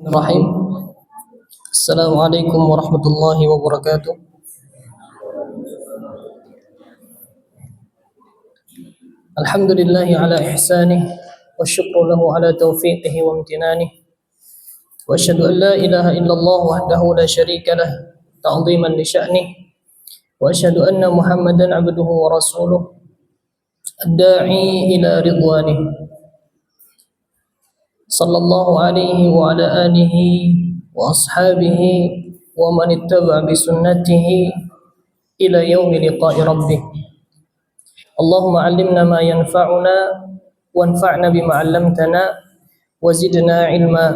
Bismillahirrahmanirrahim. Assalamualaikum warahmatullahi wabarakatuh. Alhamdulillahi ala ihsanih wa syukru lahu ala taufiqihi wa amtinanih. Wa asyhadu an la ilaha illallah wahdahu la syarika lah ta'ziman li sya'nih. Wa asyhadu anna Muhammadan abduhu wa rasuluh ad-da'i ila ridwanih. Sallallahu alaihi wa ala alihi wa ashabihi wa man ittaba bi sunnatihi ila yaumi liqa'i rabbih. Allahumma 'allimna ma yanfa'una wanfa'na bima 'allamtana wa zidna 'ilma.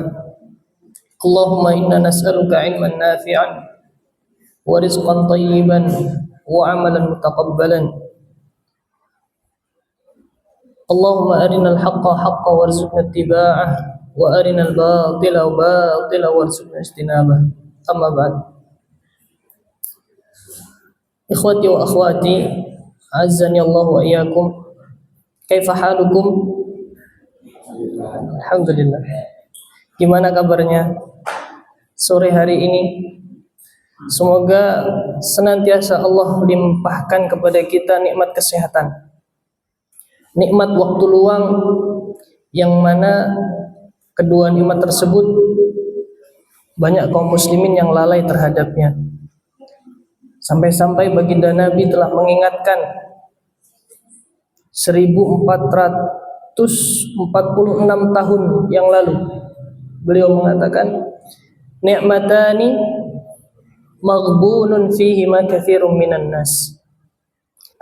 Allahumma inna nas'aluka 'ilman nafi'an wa rizqan thayyiban wa 'amalan mutaqabbalan. Allahumma arinal haqqa haqqan warzuqna ittiba'ah wa arinal batila batilan warzuqna ijtinabah. Amma ba'd. Ikhwati wa akhwati, azzani Allah wa iyyakum. Kaifa halukum? Alhamdulillah. Gimana kabarnya sore hari ini? Semoga senantiasa Allah limpahkan kepada kita nikmat kesehatan, nikmat waktu luang, yang mana kedua nikmat tersebut banyak kaum muslimin yang lalai terhadapnya. Sampai-sampai baginda Nabi telah mengingatkan 1446 tahun yang lalu. Beliau mengatakan, ni'matani maghbunun fihi ma katsirun minan nas.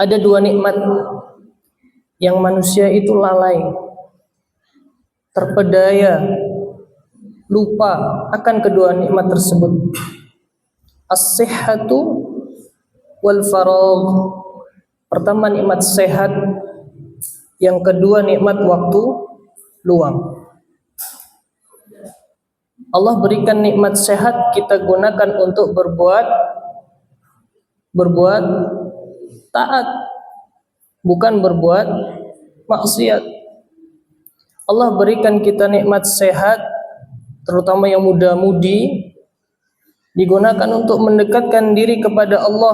Ada dua nikmat yang manusia itu lalai, terpedaya, lupa akan kedua nikmat tersebut. As-sihhatu wal faragh. Pertama nikmat sehat, yang kedua nikmat waktu luang. Allah berikan nikmat sehat, kita gunakan untuk berbuat taat, bukan berbuat maksiat. Allah berikan kita nikmat sehat, terutama yang muda-mudi, digunakan untuk mendekatkan diri kepada Allah,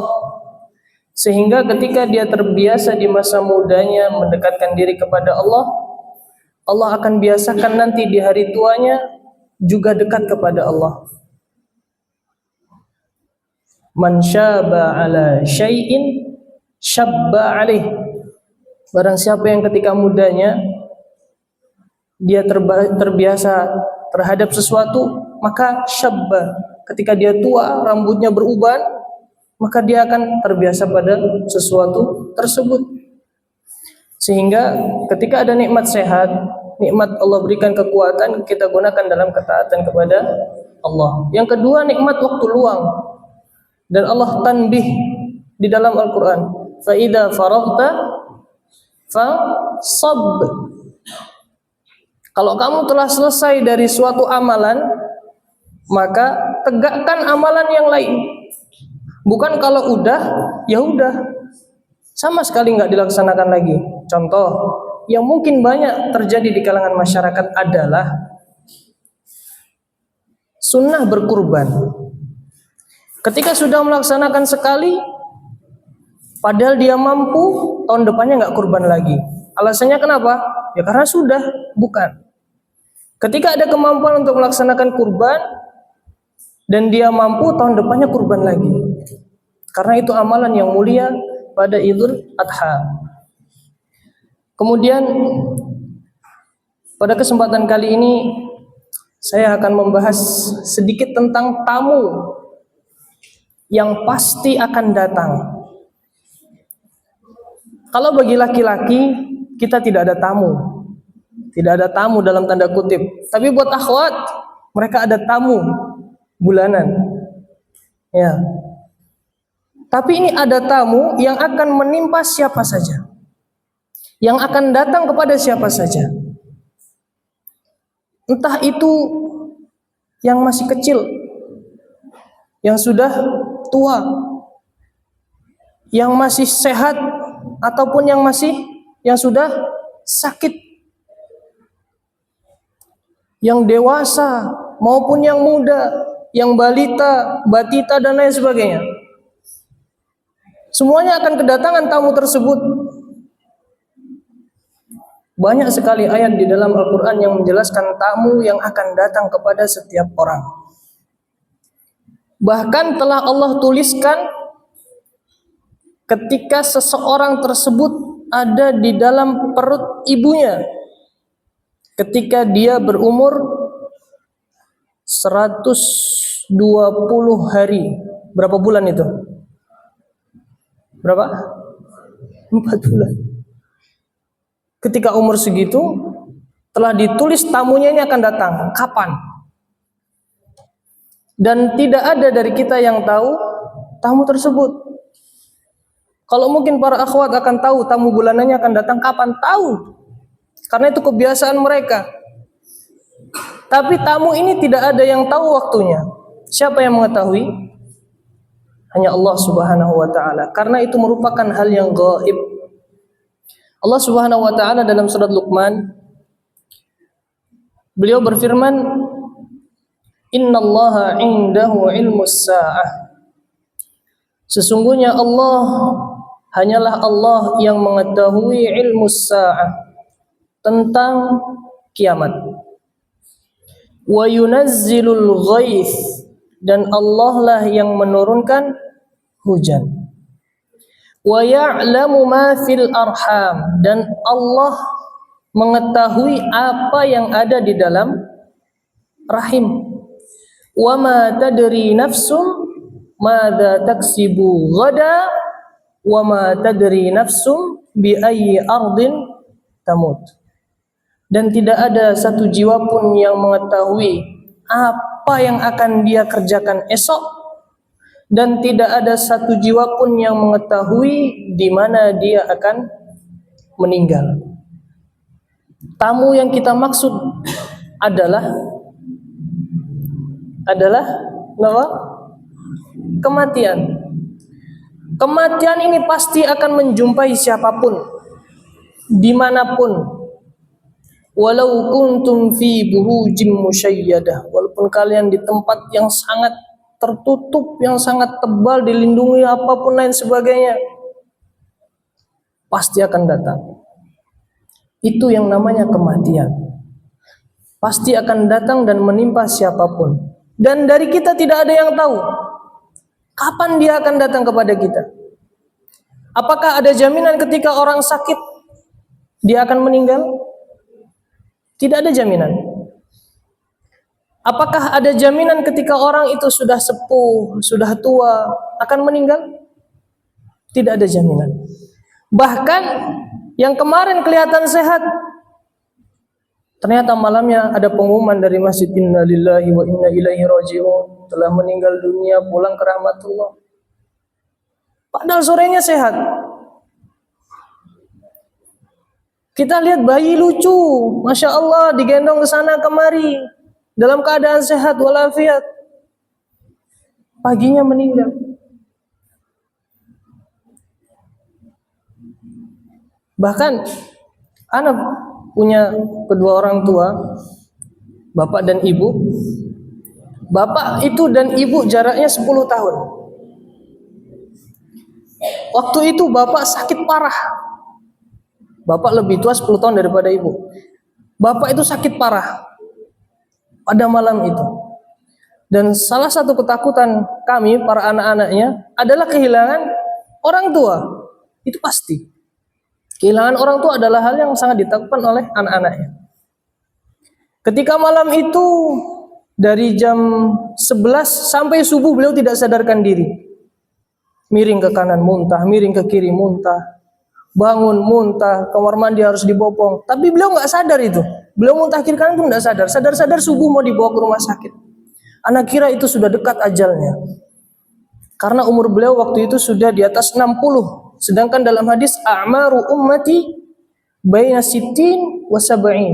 sehingga ketika dia terbiasa di masa mudanya mendekatkan diri kepada Allah, Allah akan biasakan nanti di hari tuanya juga dekat kepada Allah. Man syaba ala syai'in syabba alaih. Barang siapa yang ketika mudanya dia terbiasa terhadap sesuatu, maka syabba, ketika dia tua rambutnya beruban, maka dia akan terbiasa pada sesuatu tersebut. Sehingga ketika ada nikmat sehat, nikmat Allah berikan kekuatan, kita gunakan dalam ketaatan kepada Allah. Yang kedua nikmat waktu luang, dan Allah tanbih di dalam Al-Quran, fa idza faraghta fasab. Kalau kamu telah selesai dari suatu amalan, maka tegakkan amalan yang lain. Bukan kalau udah, ya udah, sama sekali nggak dilaksanakan lagi. Contoh yang mungkin banyak terjadi di kalangan masyarakat adalah sunnah berkurban. Ketika sudah melaksanakan sekali, padahal dia mampu, tahun depannya nggak kurban lagi. Alasannya kenapa? Ya karena sudah, bukan. Ketika ada kemampuan untuk melaksanakan kurban dan dia mampu, tahun depannya kurban lagi. Karena itu amalan yang mulia pada Idul Adha. Kemudian pada kesempatan kali ini saya akan membahas sedikit tentang tamu yang pasti akan datang. Kalau bagi laki-laki kita tidak ada tamu. Tidak ada tamu dalam tanda kutip. Tapi buat akhwat, mereka ada tamu bulanan. Ya. Tapi ini ada tamu yang akan menimpa siapa saja, yang akan datang kepada siapa saja. Entah itu yang masih kecil, yang sudah tua, yang masih sehat, ataupun yang sudah sakit. Yang dewasa maupun yang muda, yang balita, batita dan lain sebagainya. Semuanya akan kedatangan tamu tersebut. Banyak sekali ayat di dalam Al-Quran yang menjelaskan tamu yang akan datang kepada setiap orang. Bahkan telah Allah tuliskan ketika seseorang tersebut ada di dalam perut ibunya, ketika dia berumur 120 hari. Berapa bulan itu? Berapa? 4 bulan. Ketika umur segitu telah ditulis tamunya ini akan datang. Kapan? Dan tidak ada dari kita yang tahu tamu tersebut. Kalau mungkin para akhwat akan tahu tamu bulanannya akan datang kapan, tahu. Karena itu kebiasaan mereka. Tapi tamu ini tidak ada yang tahu waktunya. Siapa yang mengetahui? Hanya Allah Subhanahu wa taala. Karena itu merupakan hal yang gaib. Allah Subhanahu wa taala dalam surat Luqman, beliau berfirman, "Innallaha 'indahu 'ilmus sa'ah." Sesungguhnya Allah hanyalah Allah yang mengetahui ilmus sa'ah, tentang kiamat. Wa yunazzilul ghaith, dan Allah lah yang menurunkan hujan. Wa ya'lamu ma fil arham, dan Allah mengetahui apa yang ada di dalam rahim. Wa ma tadri nafsum madza taksibu ghada, wa ma tadri nafsum bi ayyi ardin tamut. Dan tidak ada satu jiwa pun yang mengetahui apa yang akan dia kerjakan esok, dan tidak ada satu jiwa pun yang mengetahui di mana dia akan meninggal. Tamu yang kita maksud adalah apa? Kematian. Kematian ini pasti akan menjumpai siapapun, dimanapun. Walau kuntum fi burujim musyayyadah, walaupun kalian di tempat yang sangat tertutup, yang sangat tebal, dilindungi apapun lain sebagainya, pasti akan datang. Itu yang namanya kematian. Pasti akan datang dan menimpa siapapun. Dan dari kita tidak ada yang tahu kapan dia akan datang kepada kita. Apakah ada jaminan ketika orang sakit dia akan meninggal? Tidak ada jaminan. Apakah ada jaminan ketika orang itu sudah sepuh, sudah tua, akan meninggal? Tidak ada jaminan. Bahkan yang kemarin kelihatan sehat, ternyata malamnya ada pengumuman dari masjid, "Inna lillahi wa inna ilaihi raji'un," telah meninggal dunia, pulang ke rahmatullah. Padahal sorenya sehat. Kita lihat bayi lucu, Masya Allah, digendong ke sana kemari, dalam keadaan sehat walafiat. Paginya meninggal. Bahkan anak punya kedua orang tua, bapak dan ibu. Bapak itu dan ibu jaraknya 10 tahun. Waktu itu bapak sakit parah. Bapak lebih tua 10 tahun daripada ibu. Bapak itu sakit parah pada malam itu. Dan salah satu ketakutan kami, para anak-anaknya, adalah kehilangan orang tua. Itu pasti. Kehilangan orang tua adalah hal yang sangat ditakutkan oleh anak-anaknya. Ketika malam itu, dari jam 11 sampai subuh beliau tidak sadarkan diri. Miring ke kanan muntah, miring ke kiri muntah. Bangun muntah, kamar mandi harus dibopong. Tapi beliau nggak sadar itu. Beliau muntah kiri kanan itu nggak sadar. Sadar-sadar subuh mau dibawa ke rumah sakit. Anak kira itu sudah dekat ajalnya. Karena umur beliau waktu itu sudah di atas 60. Sedangkan dalam hadis, a'maru ummati baina sittin wa sab'in.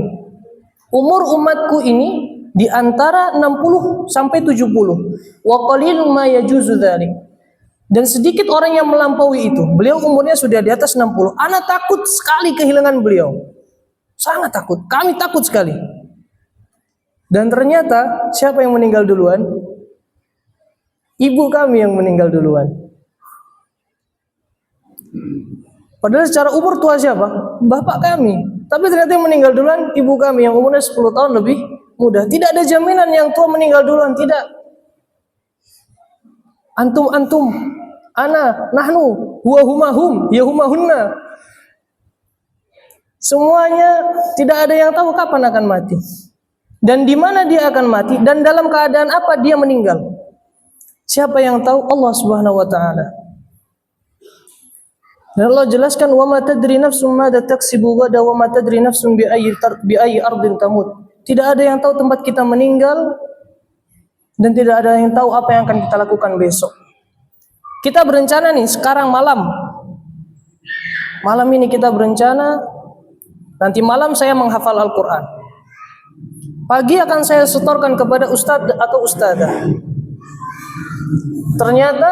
Umur umatku ini di antara 60 sampai 70. Wa qalilun ma yajuzu dzalik. Dan sedikit orang yang melampaui itu. Beliau umurnya sudah di atas 60. Anak takut sekali kehilangan beliau. Sangat takut. Kami takut sekali. Dan ternyata siapa yang meninggal duluan? Ibu kami yang meninggal duluan. Padahal secara umur tua siapa? Bapak kami. Tapi ternyata yang meninggal duluan ibu kami yang umurnya 10 tahun lebih muda. Tidak ada jaminan yang tua meninggal duluan, tidak. Antum, ana, nahnu, huwa humahum, ya humahunna. Semuanya tidak ada yang tahu kapan akan mati. Dan di mana dia akan mati dan dalam keadaan apa dia meninggal. Siapa yang tahu? Allah Subhanahu wa taala. Dan Allah jelaskan wa ma tadri nafsum madza taksibu ghadan wa ma tadri nafsum bi ayyi ardin tamut. Tidak ada yang tahu tempat kita meninggal dan tidak ada yang tahu apa yang akan kita lakukan besok. Kita berencana nih sekarang malam. Malam ini kita berencana nanti malam saya menghafal Al-Qur'an. Pagi akan saya setorkan kepada ustadz atau ustadzah. Ternyata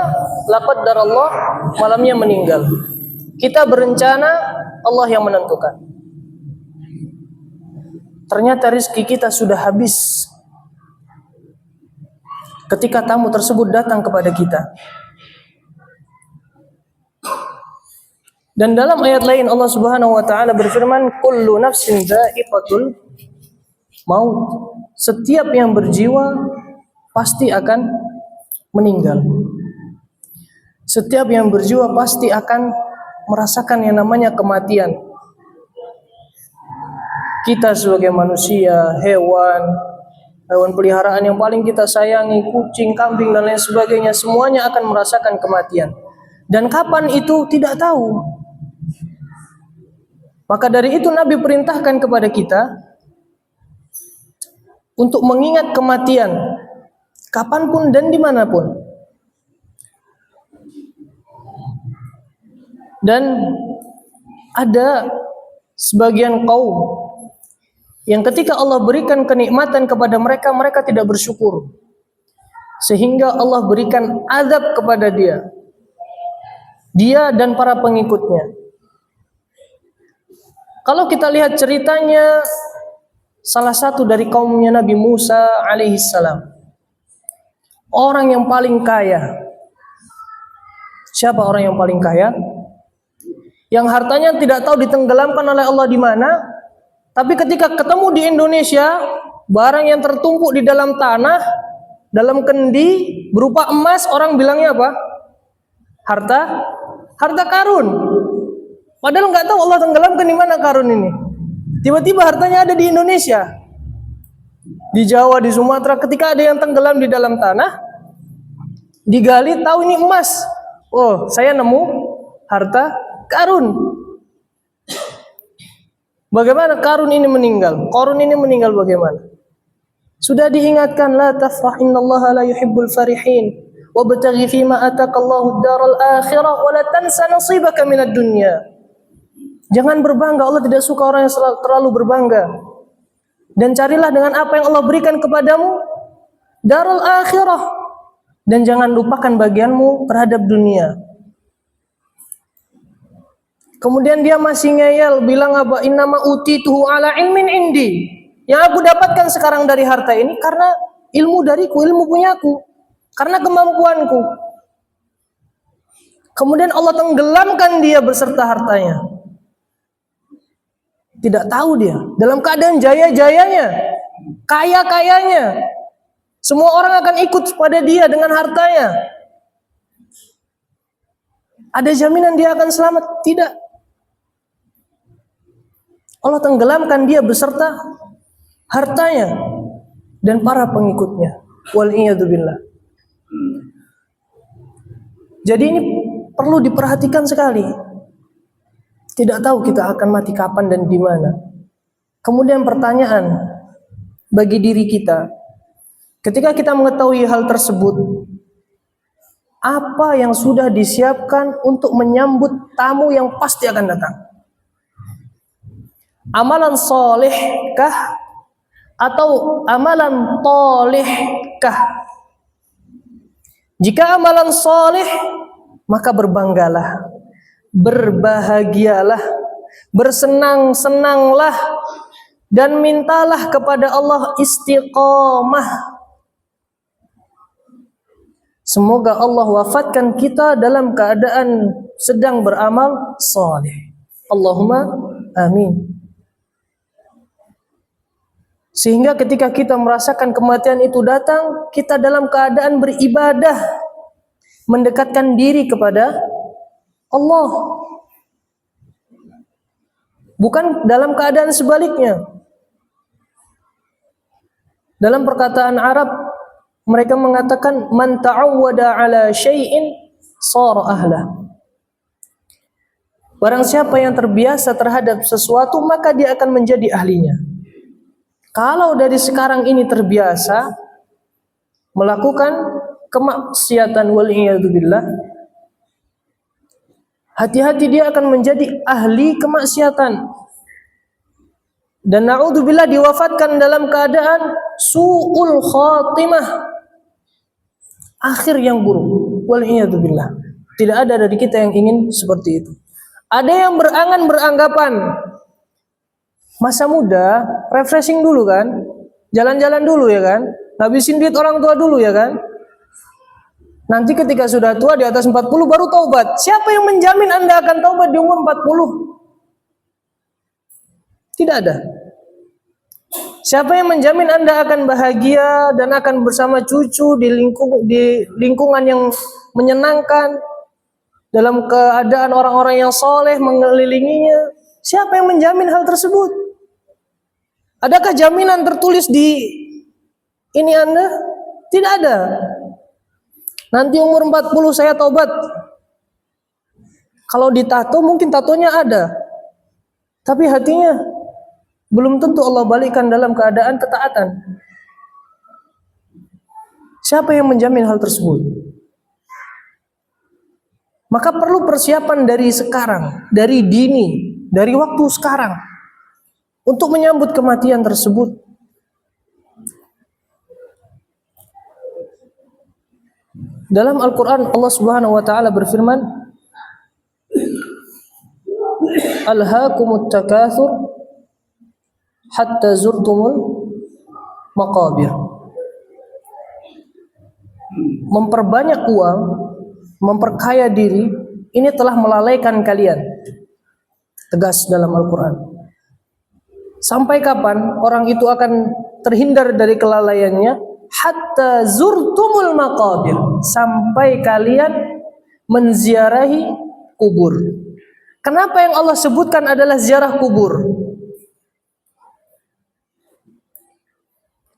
laqad darallah malamnya meninggal. Kita berencana, Allah yang menentukan. Ternyata rezeki kita sudah habis ketika tamu tersebut datang kepada kita. Dan dalam ayat lain Allah Subhanahu wa taala berfirman, kullu nafsin dha'iqatul maut. Setiap yang berjiwa pasti akan meninggal. Setiap yang berjiwa pasti akan merasakan yang namanya kematian. Kita sebagai manusia, hewan peliharaan yang paling kita sayangi, kucing, kambing dan lain sebagainya, semuanya akan merasakan kematian. Dan kapan itu tidak tahu. Maka dari itu Nabi perintahkan kepada kita untuk mengingat kematian kapanpun dan dimanapun. Dan ada sebagian kaum yang ketika Allah berikan kenikmatan kepada mereka, mereka tidak bersyukur. Sehingga Allah berikan azab kepada dia dan para pengikutnya. Kalau kita lihat ceritanya salah satu dari kaumnya Nabi Musa alaihissalam, orang yang paling kaya. Siapa orang yang paling kaya? Yang hartanya tidak tahu ditenggelamkan oleh Allah di mana, tapi ketika ketemu di Indonesia, barang yang tertumpuk di dalam tanah, dalam kendi berupa emas, orang bilangnya apa? Harta karun. Padahal nggak tahu Allah tenggelamkan di mana karun ini. Tiba-tiba hartanya ada di Indonesia, di Jawa, di Sumatera. Ketika ada yang tenggelam di dalam tanah, digali, tahu ini emas. Oh, saya nemu harta karun. Bagaimana karun ini meninggal? Qarun ini meninggal bagaimana? Sudah diingatkan, la tafrah innallaha la yuhibbul farihin wabtaghi fima ataqallahu ad-daral akhirah wa la tansa nasibaka minad dunya. Jangan berbangga, Allah tidak suka orang yang terlalu berbangga. Dan carilah dengan apa yang Allah berikan kepadamu daral akhirah, dan jangan lupakan bagianmu terhadap dunia. Kemudian dia masih ngeyel, bilang apa? Innama utituhu ala ilmin indi. Yang aku dapatkan sekarang dari harta ini karena ilmu dariku, ilmu punyaku, karena kemampuanku. Kemudian Allah tenggelamkan dia beserta hartanya. Tidak tahu dia, dalam keadaan jaya-jayanya, kaya-kayanya, semua orang akan ikut pada dia dengan hartanya. Ada jaminan dia akan selamat? Tidak. Allah tenggelamkan dia beserta hartanya dan para pengikutnya. Wal'iyadzubillah. Jadi ini perlu diperhatikan sekali. Tidak tahu kita akan mati kapan dan di mana. Kemudian pertanyaan bagi diri kita, ketika kita mengetahui hal tersebut, apa yang sudah disiapkan untuk menyambut tamu yang pasti akan datang? Amalan solehkah atau amalan tolehkah? Jika amalan soleh, maka berbanggalah, berbahagialah, bersenang-senanglah, dan mintalah kepada Allah istiqamah. Semoga Allah wafatkan kita dalam keadaan sedang beramal saleh. Allahumma amin. Sehingga ketika kita merasakan kematian itu datang, kita dalam keadaan beribadah, mendekatkan diri kepada Allah. Bukan dalam keadaan sebaliknya. Dalam perkataan Arab, mereka mengatakan man ta'awwada ala syai'in shara ahlah. Barang siapa yang terbiasa terhadap sesuatu, maka dia akan menjadi ahlinya. Kalau dari sekarang ini terbiasa melakukan kemaksiatan wal'iyadzubillah, hati-hati dia akan menjadi ahli kemaksiatan. Dan na'udzubillah diwafatkan dalam keadaan su'ul khatimah, akhir yang buruk. Wal'iyadzubillah. Tidak ada dari kita yang ingin seperti itu. Ada yang beranggapan masa muda, refreshing dulu kan, jalan-jalan dulu ya kan, habisin duit orang tua dulu ya kan. Nanti ketika sudah tua di atas 40 baru taubat. Siapa yang menjamin Anda akan taubat di umur 40? Tidak ada. Siapa yang menjamin Anda akan bahagia dan akan bersama cucu di lingkungan yang menyenangkan, dalam keadaan orang-orang yang soleh mengelilinginya? Siapa yang menjamin hal tersebut? Adakah jaminan tertulis di ini Anda? Tidak ada. Nanti umur 40 saya taubat. Kalau ditato mungkin tatonya ada, tapi hatinya belum tentu Allah balikkan dalam keadaan ketaatan. Siapa yang menjamin hal tersebut? Maka perlu persiapan dari sekarang, dari dini, dari waktu sekarang, untuk menyambut kematian tersebut. Dalam Al-Quran Allah Subhanahu wa ta'ala berfirman, Alhaakumut takatsur hatta zurtumul maqabir. Memperbanyak uang, memperkaya diri, ini telah melalaikan kalian. Tegas dalam Al-Quran. Sampai kapan orang itu akan terhindar dari kelalaiannya? Hatta zurtumul maqabir, sampai kalian menziarahi kubur. Kenapa yang Allah sebutkan adalah ziarah kubur?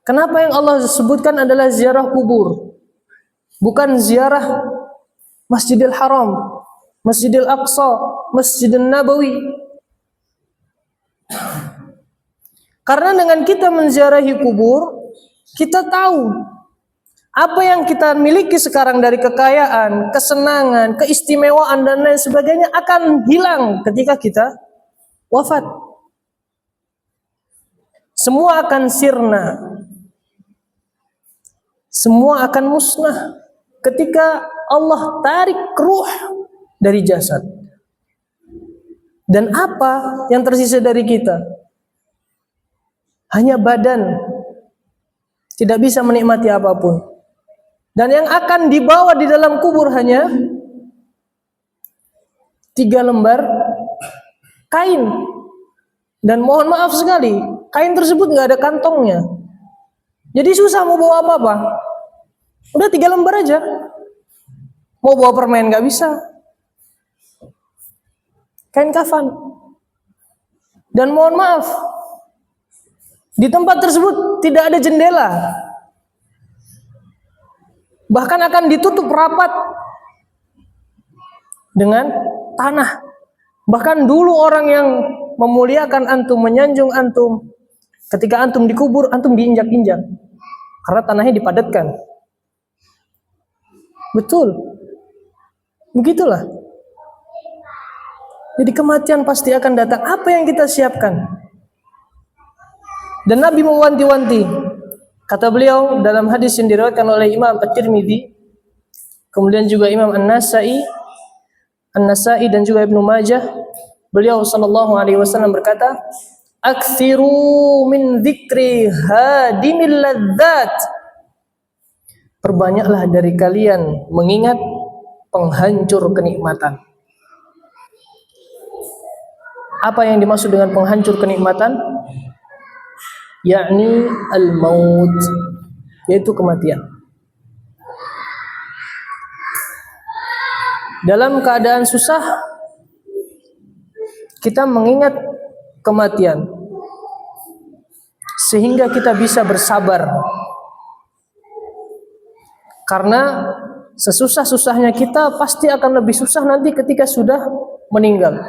Kenapa yang Allah sebutkan adalah ziarah kubur? Bukan ziarah Masjidil Haram, Masjidil Aqsa, Masjidil Nabawi. Karena dengan kita menziarahi kubur, kita tahu apa yang kita miliki sekarang dari kekayaan, kesenangan, keistimewaan dan lain sebagainya akan hilang ketika kita wafat. Semua akan sirna. Semua akan musnah ketika Allah tarik ruh dari jasad. Dan apa yang tersisa dari kita? Hanya badan, tidak bisa menikmati apapun. Dan yang akan dibawa di dalam kubur hanya 3 lembar kain. Dan mohon maaf sekali, kain tersebut nggak ada kantongnya. Jadi susah mau bawa apa-apa. Udah 3 lembar aja. Mau bawa permen nggak bisa. Kain kafan. Dan mohon maaf, di tempat tersebut tidak ada jendela. Bahkan akan ditutup rapat dengan tanah. Bahkan dulu orang yang memuliakan antum, menyanjung antum, ketika antum dikubur, antum diinjak-injak. Karena tanahnya dipadatkan. Betul. Begitulah. Jadi kematian pasti akan datang. Apa yang kita siapkan? Dan Nabi mewanti-wanti. Kata beliau dalam hadis yang diriwayatkan oleh Imam At-Tirmidzi, kemudian juga Imam An-Nasa'i dan juga Ibnu Majah, beliau sallallahu alaihi wasallam berkata, Aktsiru min dzikri hadimil ladzat. Perbanyaklah dari kalian mengingat penghancur kenikmatan. Apa yang dimaksud dengan penghancur kenikmatan? Yakni al-maut, yaitu kematian. Dalam keadaan susah, kita mengingat kematian sehingga kita bisa bersabar. Karena sesusah-susahnya kita pasti akan lebih susah nanti ketika sudah meninggal.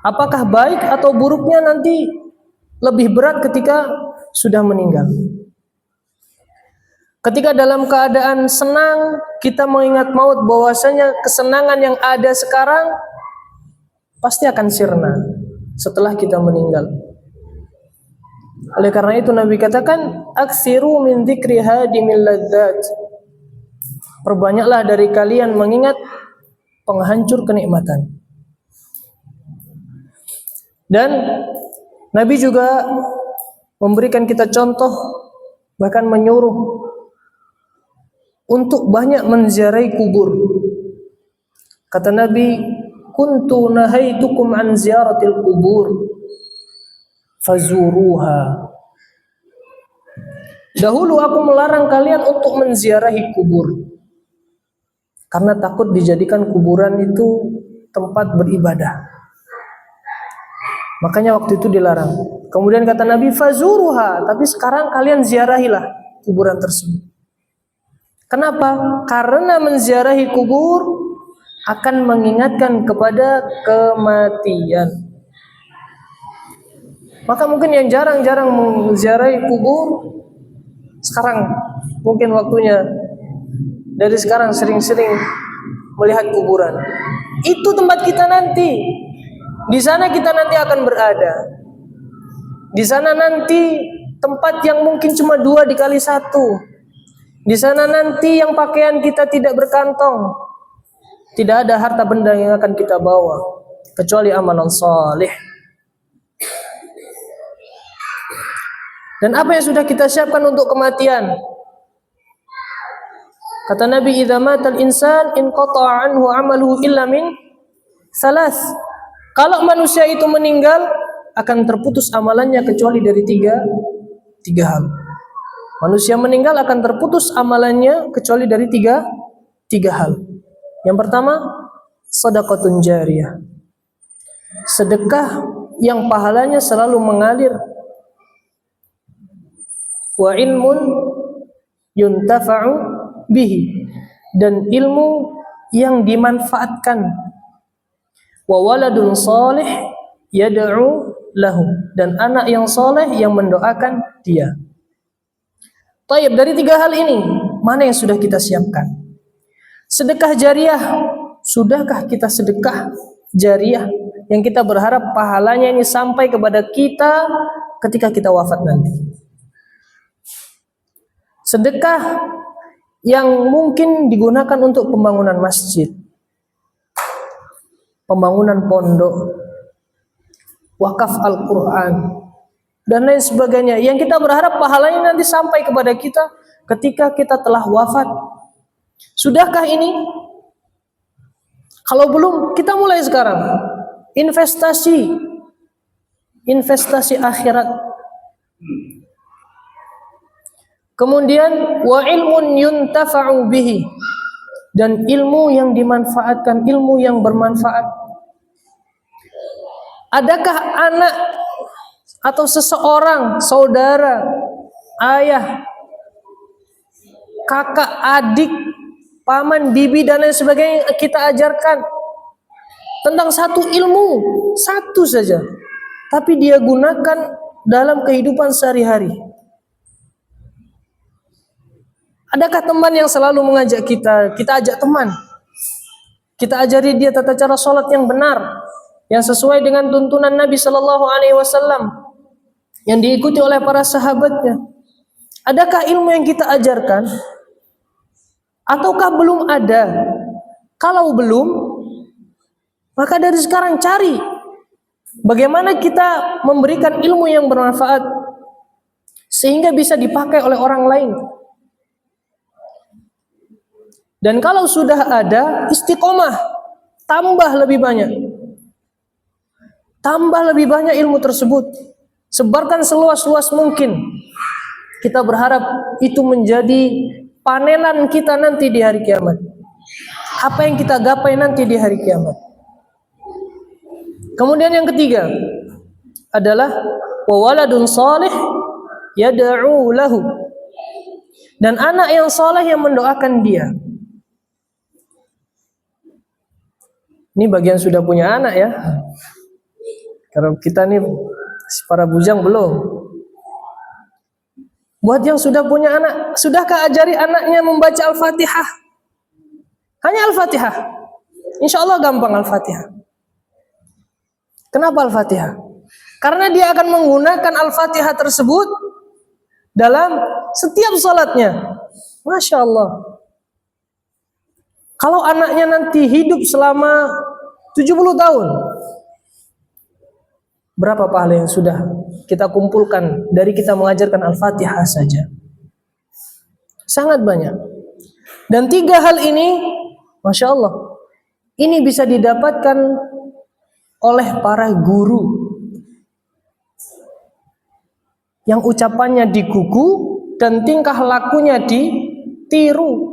Apakah baik atau buruknya nanti lebih berat ketika sudah meninggal. Ketika dalam keadaan senang, kita mengingat maut, bahwasanya kesenangan yang ada sekarang pasti akan sirna setelah kita meninggal. Oleh karena itu Nabi katakan, aksiru min dzikri hadimil ladzat. Perbanyaklah dari kalian mengingat penghancur kenikmatan. Dan Nabi juga memberikan kita contoh, bahkan menyuruh untuk banyak menziarahi kubur. Kata Nabi, kuntu nahaitukum an ziyaratil kubur fazuruha. Dahulu aku melarang kalian untuk menziarahi kubur karena takut dijadikan kuburan itu tempat beribadah. Makanya waktu itu dilarang. Kemudian kata Nabi, fazuruha, tapi sekarang kalian ziarahilah kuburan tersebut. Kenapa? Karena menziarahi kubur akan mengingatkan kepada kematian. Maka mungkin yang jarang-jarang menziarahi kubur, sekarang mungkin waktunya dari sekarang sering-sering melihat kuburan. Itu tempat kita nanti. Di sana kita nanti akan berada. Di sana nanti tempat yang mungkin cuma 2 dikali 1. Di sana nanti yang pakaian kita tidak berkantong. Tidak ada harta benda yang akan kita bawa kecuali amalan saleh. Dan apa yang sudah kita siapkan untuk kematian? Kata Nabi, idza matal insan inqata'a anhu 'amaluhu illa min salas. Kalau manusia itu meninggal, akan terputus amalannya kecuali dari tiga hal. Manusia meninggal akan terputus amalannya kecuali dari tiga hal. Yang pertama, sedekatun jariyah. Sedekah yang pahalanya selalu mengalir. Wa ilmun yuntafa'u bihi. Dan ilmu yang dimanfaatkan. Wa waladun salih yad'u lahu, dan anak yang soleh yang mendoakan dia. Taib, dari 3 hal ini mana yang sudah kita siapkan? Sedekah jariyah, sudahkah kita sedekah jariyah yang kita berharap pahalanya ini sampai kepada kita ketika kita wafat nanti? Sedekah yang mungkin digunakan untuk pembangunan masjid, pembangunan pondok, wakaf Al-Quran, dan lain sebagainya, yang kita berharap pahalanya nanti sampai kepada kita ketika kita telah wafat. Sudahkah ini? Kalau belum, kita mulai sekarang. Investasi akhirat. Kemudian wa ilmun yuntafa'u bihi, dan ilmu yang dimanfaatkan, ilmu yang bermanfaat. Adakah anak atau seseorang, saudara, ayah, kakak, adik, paman, bibi, dan lain sebagainya kita ajarkan tentang satu ilmu, satu saja, tapi dia gunakan dalam kehidupan sehari-hari? Adakah teman yang selalu mengajak kita ajak teman, kita ajari dia tata cara sholat yang benar, yang sesuai dengan tuntunan Nabi Sallallahu Alaihi Wasallam, yang diikuti oleh para sahabatnya? Adakah ilmu yang kita ajarkan? Ataukah belum ada? Kalau belum, maka dari sekarang cari. Bagaimana kita memberikan ilmu yang bermanfaat sehingga bisa dipakai oleh orang lain. Dan kalau sudah ada istiqomah, tambah lebih banyak. Tambah lebih banyak ilmu tersebut. Sebarkan seluas-luas mungkin. Kita berharap itu menjadi panenan kita nanti di hari kiamat. Apa yang kita gapai nanti di hari kiamat. Kemudian yang ketiga adalah wa waladun salih yad'u lahu. Dan anak yang saleh yang mendoakan dia. Ini bagian sudah punya anak ya. Karena kita nih para bujang belum. Buat yang sudah punya anak, sudahkah ajari anaknya membaca Al-Fatihah? Hanya Al-Fatihah. Insya Allah gampang Al-Fatihah. Kenapa Al-Fatihah? Karena dia akan menggunakan Al-Fatihah tersebut dalam setiap salatnya. Masya Allah. Kalau anaknya nanti hidup selama 70 tahun, berapa pahala yang sudah kita kumpulkan dari kita mengajarkan Al-Fatihah saja? Sangat banyak. Dan 3 hal ini, Masya Allah, ini bisa didapatkan oleh para guru yang ucapannya digugu dan tingkah lakunya ditiru.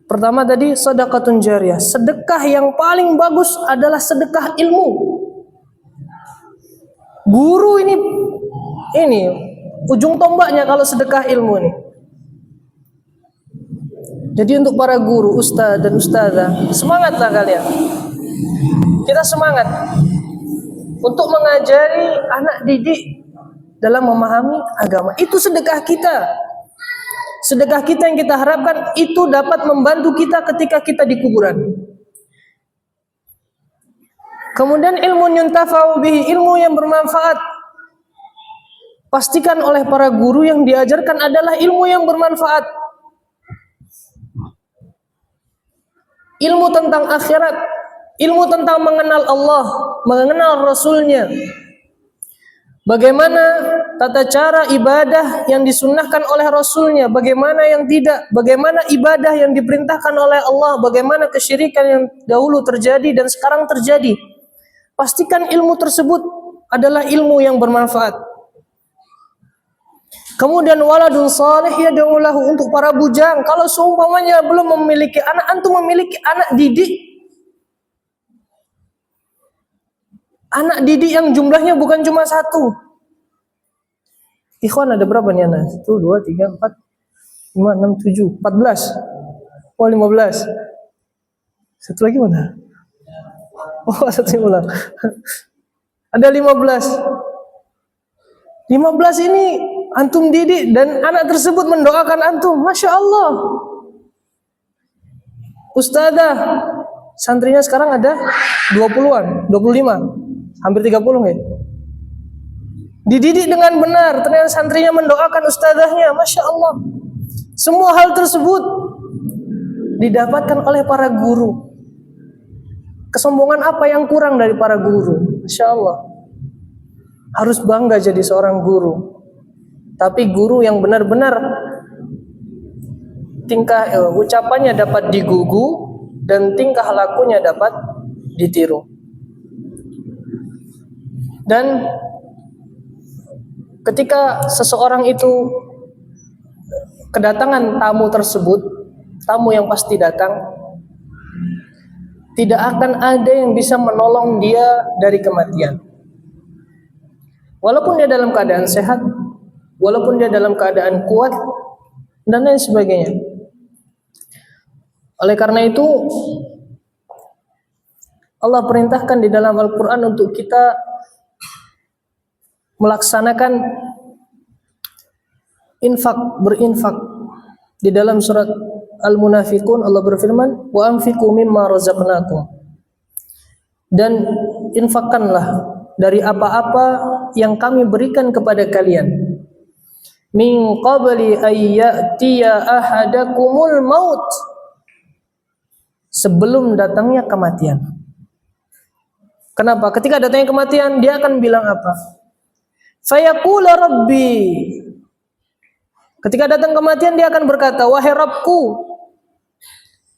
Pertama tadi sedekahun jariyah. Sedekah yang paling bagus adalah sedekah ilmu. Guru ini ujung tombaknya kalau sedekah ilmu ini. Jadi untuk para guru, ustaz dan ustazah, semangatlah kalian. Kita semangat untuk mengajari anak didik dalam memahami agama. Itu sedekah kita. Sedekah kita yang kita harapkan itu dapat membantu kita ketika kita di kuburan. Kemudian ilmu yuntafa'u bihi, ilmu yang bermanfaat. Pastikan oleh para guru yang diajarkan adalah ilmu yang bermanfaat. Ilmu tentang akhirat, ilmu tentang mengenal Allah, mengenal Rasulnya. Bagaimana tata cara ibadah yang disunnahkan oleh Rasulnya, bagaimana yang tidak, bagaimana ibadah yang diperintahkan oleh Allah, bagaimana kesyirikan yang dahulu terjadi dan sekarang terjadi. Pastikan ilmu tersebut adalah ilmu yang bermanfaat. Kemudian waladun salih yad'u lahu, untuk para bujang, kalau seumpamanya belum memiliki anak, antum memiliki anak didik. Anak didik yang jumlahnya bukan cuma 1. Ikhwan ada berapa nih anak? 1, 2, 3, 4, 5, 6, 7, 14. Oh 15. Satu lagi mana? Oh satu yang ulang. Ada 15. 15 ini antum didik dan anak tersebut mendoakan antum. Masya Allah. Ustazah, santrinya sekarang ada 20-an, 25. Hampir 30 nggak? Dididik dengan benar, ternyata santrinya mendoakan ustazahnya, Masya Allah. Semua hal tersebut didapatkan oleh para guru. Kesombongan apa yang kurang dari para guru? Masya Allah. Harus bangga jadi seorang guru. Tapi guru yang benar-benar ucapannya dapat digugu dan tingkah lakunya dapat ditiru. Dan ketika seseorang itu kedatangan tamu tersebut, tamu yang pasti datang, tidak akan ada yang bisa menolong dia dari kematian. Walaupun dia dalam keadaan sehat, walaupun dia dalam keadaan kuat, dan lain sebagainya. Oleh karena itu, Allah perintahkan di dalam Al-Quran untuk kita melaksanakan berinfak. Di dalam surat Al-Munafiqun Allah berfirman, wa anfiqu mimma razaqnakum, dan infakkanlah dari apa-apa yang kami berikan kepada kalian, min qabli ayyatiya ahadakumul maut, sebelum datangnya kematian. Kenapa? Ketika datangnya kematian, dia akan bilang apa? Fayaqulu Rabbi. Ketika datang kematian, dia akan berkata, wahai Rabbku,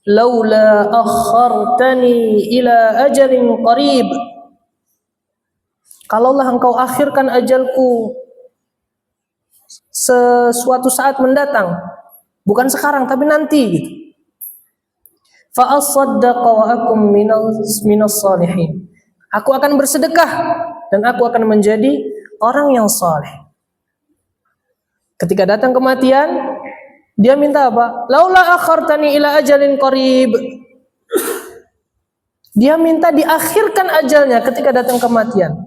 laula akhartani ila ajalin qarib. Kalaulah engkau akhirkan ajalku sesuatu saat mendatang, bukan sekarang tapi nanti gitu. Fa asaddaqa wa akum minas salihin. Aku akan bersedekah dan aku akan menjadi orang yang saleh. Ketika datang kematian, dia minta apa? Laula akhartani ila ajalin qarib. Dia minta diakhirkan ajalnya ketika datang kematian.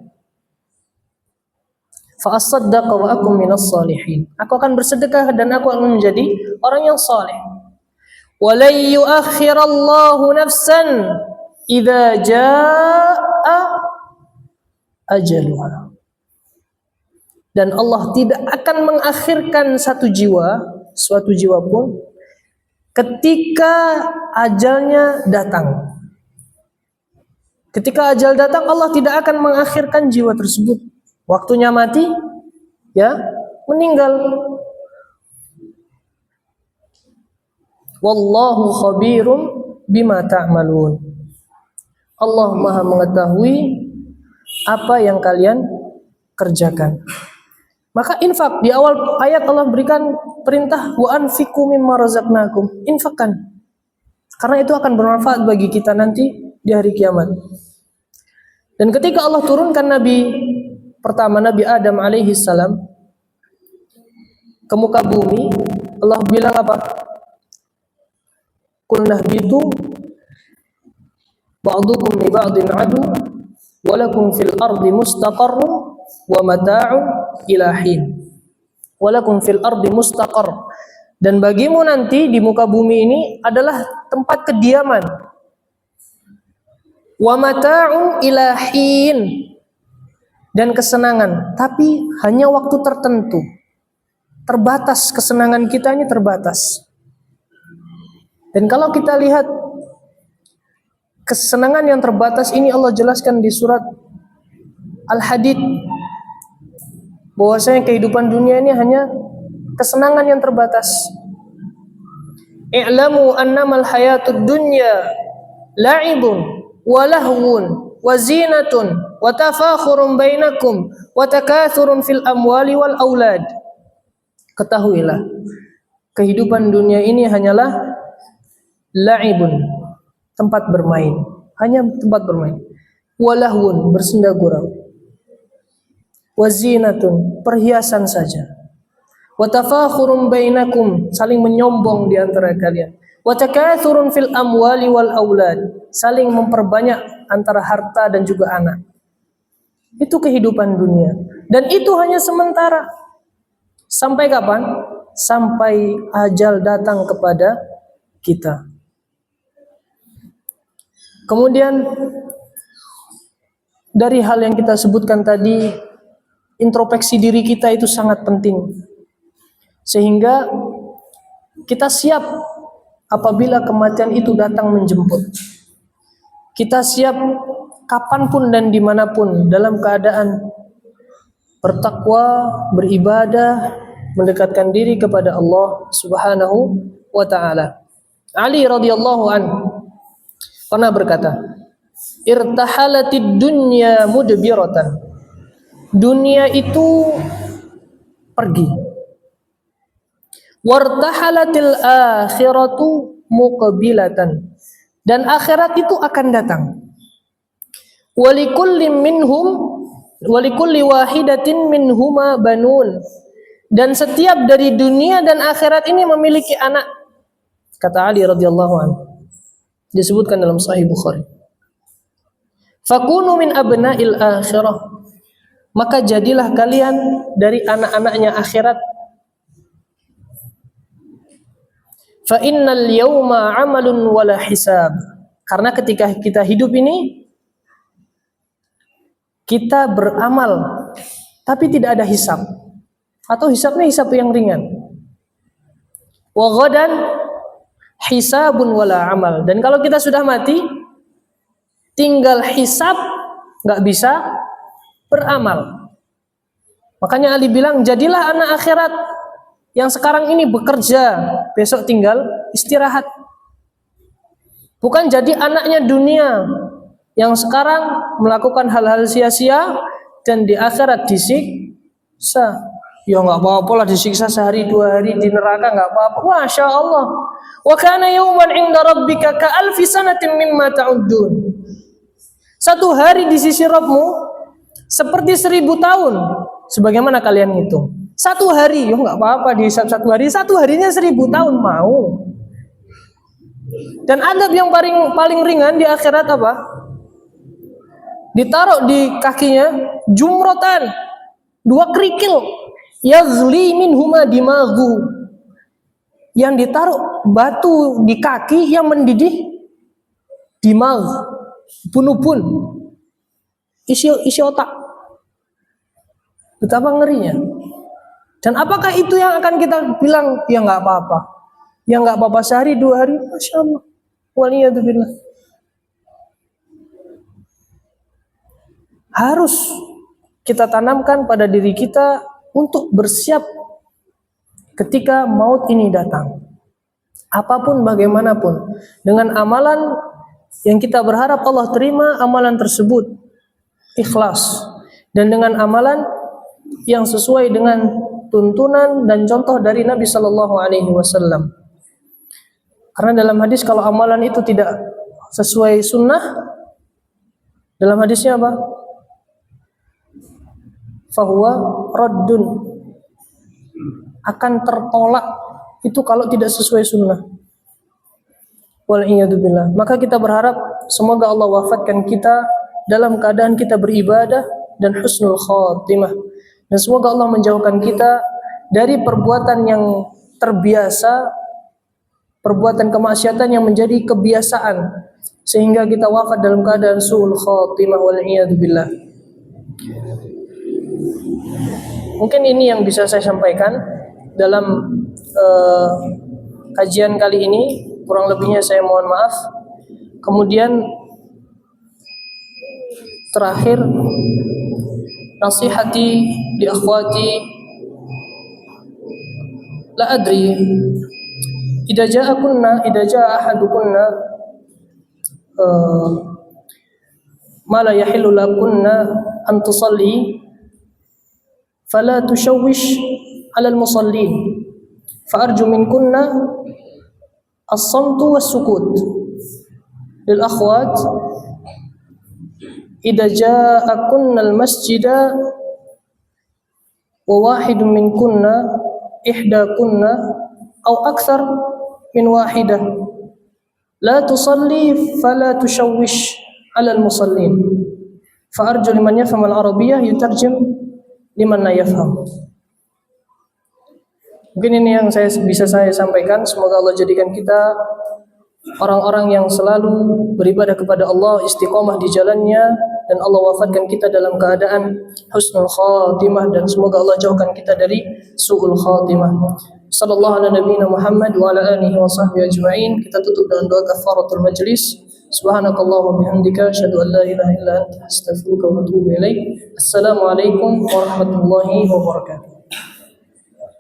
Fa asaddaqa wa akum minas salihin. Aku akan bersedekah dan aku akan menjadi orang yang saleh. Wa la yu'akhirallahu nafsan idza jaa ajaluha. Dan Allah tidak akan mengakhirkan suatu jiwa pun ketika ajalnya datang. Ketika ajal datang, Allah tidak akan mengakhirkan jiwa tersebut. Waktunya mati, ya, meninggal. Wallahu khabirum bima ta'malun. Allah Maha mengetahui apa yang kalian kerjakan. Maka infak, di awal ayat Allah berikan perintah wa anfiqu mimma razaqnakum. Infakkan. Karena itu akan bermanfaat bagi kita nanti di hari kiamat. Dan ketika Allah turunkan Nabi pertama, Nabi Adam alaihi salam ke muka bumi, Allah bilang apa? Qulna bitu ba'dukum li ba'din adu wa lakum fil ardi mustaqarrun wa mata'un ila hin. Wa lakum fil ardi mustaqarr. Dan bagimu nanti di muka bumi ini adalah tempat kediaman. Wa mata'un ila hin. Dan kesenangan, tapi hanya waktu tertentu. Terbatas, kesenangan kita ini terbatas. Dan kalau kita lihat kesenangan yang terbatas ini Allah jelaskan di surat Al-Hadid, bahwasanya kehidupan dunia ini hanya kesenangan yang terbatas. I'lamu annamal hayatud dunya la'ibun wa lahwun wa zinatun wa tafakhurun bainakum wa takathurun fil amwali wal aulad. Ketahuilah, kehidupan dunia ini hanyalah la'ibun, tempat bermain, hanya tempat bermain. Walahun, bersenda gurau. Wazinatun, perhiasan saja. Watafakhurun bainakum, saling menyombong di antara kalian. Watakathurun fil amwali wal aulad, saling memperbanyak antara harta dan juga anak. Itu kehidupan dunia. Dan itu hanya sementara. Sampai kapan? Sampai ajal datang kepada kita. Kemudian dari hal yang kita sebutkan tadi, introspeksi diri kita itu sangat penting. Sehingga kita siap apabila kematian itu datang menjemput. Kita siap kapanpun dan dimanapun dalam keadaan bertakwa, beribadah, mendekatkan diri kepada Allah Subhanahu wa ta'ala. Ali radhiyallahu anhu pernah berkata, irtahalatid dunya mudbiratan. Dunia itu pergi. Wartahalatil akhiratu muqbilatan. Dan akhirat itu akan datang. Walikulli wahidatin minhuma banun. Dan setiap dari dunia dan akhirat ini memiliki anak. Kata Ali radhiyallahu anhu. Disebutkan dalam Sahih Bukhari. Fakunu min abna'il akhirah. Maka jadilah kalian dari anak-anaknya akhirat. Fa innal yawma 'amalun wala hisab. Karena ketika kita hidup ini kita beramal tapi tidak ada hisab. Atau hisabnya hisab yang ringan. Wa ghadan hisabun wala amal. Dan kalau kita sudah mati, tinggal hisab, nggak bisa beramal. Makanya Ali bilang, jadilah anak akhirat yang sekarang ini bekerja, besok tinggal istirahat. Bukan jadi anaknya dunia yang sekarang melakukan hal-hal sia-sia dan di akhirat disiksa. Ya nggak apa-apa lah disiksa sehari 2 hari di neraka, nggak apa-apa. Masya Allah. Wa kana yawman 'inda rabbika ka alfi sanatin mimma ta'uddun. Satu hari di sisi Rabbmu seperti 1000 tahun. Sebagaimana kalian hitung. Satu hari, ya nggak apa-apa dihisab satu hari. Satu harinya 1000 tahun mau. Dan adab yang paling ringan di akhirat apa? Ditaruh di kakinya jumrotan, 2 kerikil, yaghli minhuma dimagu, yang ditaruh batu di kaki yang mendidih dimag, ubun-ubun, isi otak. Betapa ngerinya. Dan apakah itu yang akan kita bilang ya nggak apa-apa, ya nggak apa-apa sehari 2 hari, masya Allah, waliyadzubillah. Harus kita tanamkan pada diri kita untuk bersiap ketika maut ini datang. Apapun bagaimanapun, dengan amalan yang kita berharap Allah terima amalan tersebut ikhlas, dan dengan amalan yang sesuai dengan tuntunan dan contoh dari Nabi Sallallahu Alaihi Wasallam. Karena dalam hadis kalau amalan itu tidak sesuai sunnah, dalam hadisnya apa? Fahuwa raddun, akan tertolak itu kalau tidak sesuai sunnah. Wal'iyadzubillah. Maka kita berharap semoga Allah wafatkan kita dalam keadaan kita beribadah dan husnul khatimah, dan semoga Allah menjauhkan kita dari perbuatan yang terbiasa, perbuatan kemaksiatan yang menjadi kebiasaan, sehingga kita wafat dalam keadaan su'ul khatimah. Wal'iyadzubillah. Mungkin ini yang bisa saya sampaikan dalam kajian kali ini. Kurang lebihnya saya mohon maaf. Kemudian terakhir, nasihati li akhwati, la adri idza jaa ahadukunna ma la yahillu lakunna an tusalli fala tushawwish 'ala al-musallin fa arju minkunna as-samtu was-sukut. Lil akhwat idza ja'akunna al-masjida wa wahidun minkunna ihdakunna aw akthar min wahidah la tusalli fala tushawwish 'ala al-musallin fa arju liman yafham al-arabiyyah yutarjim liman la yafham. Mungkin ini yang bisa saya sampaikan. Semoga Allah jadikan kita orang-orang yang selalu beribadah kepada Allah, istiqomah di jalannya, dan Allah wafatkan kita dalam keadaan husnul khatimah, dan semoga Allah jauhkan kita dari su'ul khatimah. Sallallahu ala nabiyina Muhammad wa ala alihi wa sahbihi ajma'in. Kita tutup dengan doa kafaratul majlis. Subhanakallahumma bihamdika asyhadu an la ilaha illa anta astaghfiruka wa atubu ilaik. Assalamualaikum warahmatullahi wabarakatuh.